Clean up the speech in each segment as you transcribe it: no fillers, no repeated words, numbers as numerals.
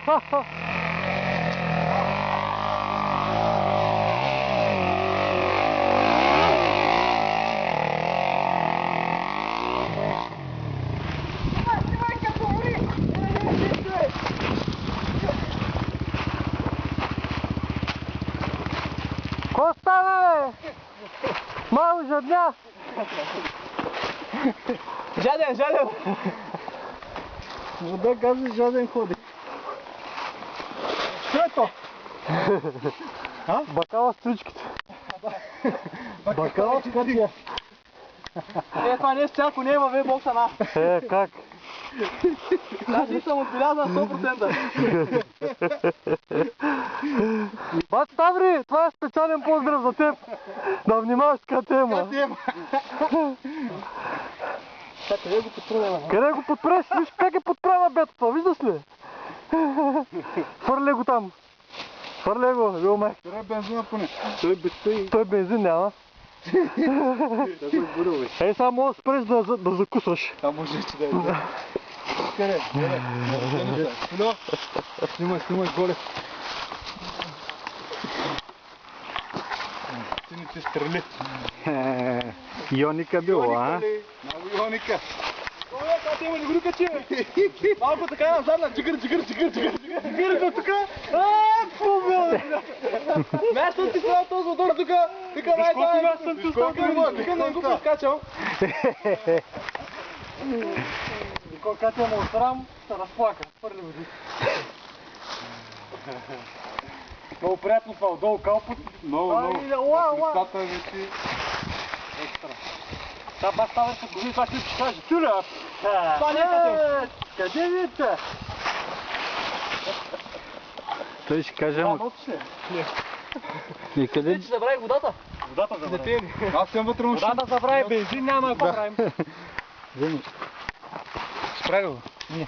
Ко става, бе? Малко жадня! Жаден, жаден! Вода гази жаден ходи. Що е то? Бакала с тричките. Бакала с катия. Това не е всяко, не е във бокса на. Как? Даже съм отбелязан 100%. Бат Ставри, това е специален поздрав за теб. Да внимаваш с КТМ-а. Къде го подпрем? Къде го подпреш? Виж как е подправя бетата, виждаш ли? Фърля го там. Фърля го, бил май. Това е бензина поне. Той бензин няма. Ей, само може да спреш да закусваш. А може че да е. Къде? Снимай голе. Ти не ти стрели. Йоника било, а? Много Йоника. Как има, не го качи, бе! Малко така назад на чигър до тука. Какво бе? Място ти това този мотор тука. Тука най-дай. Тука не го прескачал. Когато му отсрам, се разплака. Хвърли води. Много приятно това, отдолу калпот. Много. Кръстата вече екстра. Та бас Ставър се гови, това ще каже. Тюля! Това не е КТМ. Къде вице? Той ще каже, ама... И къде? Ти забравих водата. Водата забрави. Аз съм вътре мушин. Водата забрави, бензин няма, какво правим? Вземи. Справи го. Не.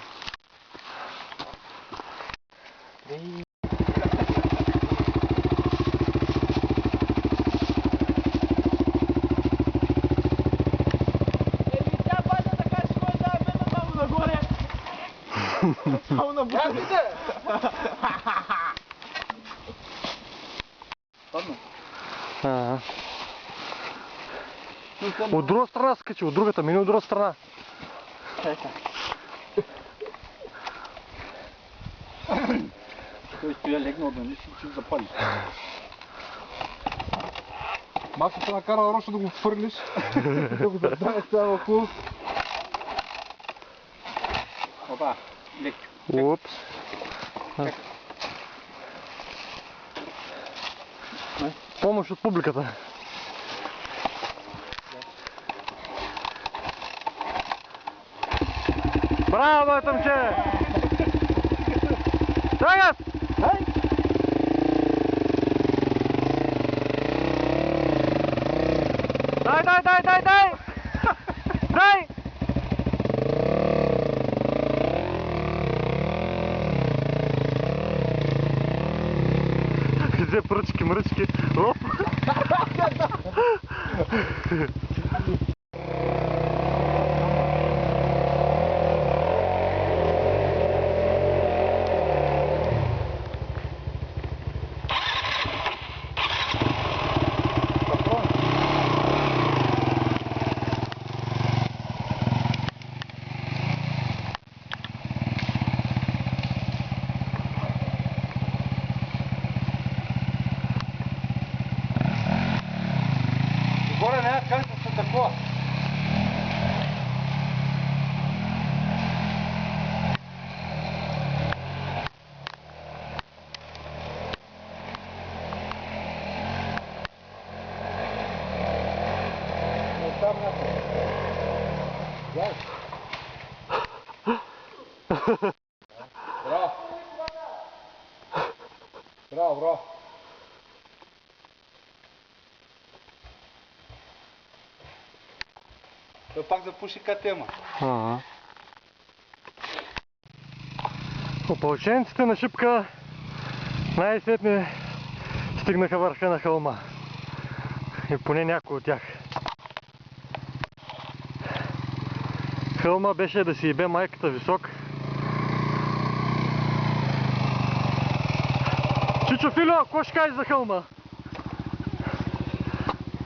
Само на бутите! Падна. От друга страна скачи, от другата, мини от друга страна. Той стоя легнал да не си запали. Масата накара Рошо да го фърлиш, да го задаваш цяла хубав. Опа, леко. Упс. Помощ от публиката. Браво, тъмче! Трагат! Дай! Дай! Взе пръчки, мръчки. Оп! Горе няма как да се такова. Там Браво! Браво! Той пак запуши КТМ. Опълченците на Шипка най-сетне стигнаха върха на хълма. И поне някой от тях. Хълма беше да си ебе майката висок. Чичо Филио, какво ще кажеш за хълма?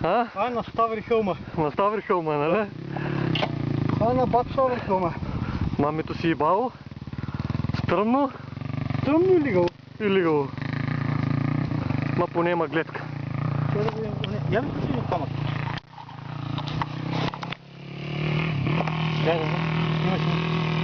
А? Това е на Ставри хълма. На Ставри хълма, нали? Това е на Бат Ставри хълма. Мамето си ебало. Стръмно Стръмно или гъл? и лигало. Ма поне има гледка. Я ми кажи от камък. Имаш ли?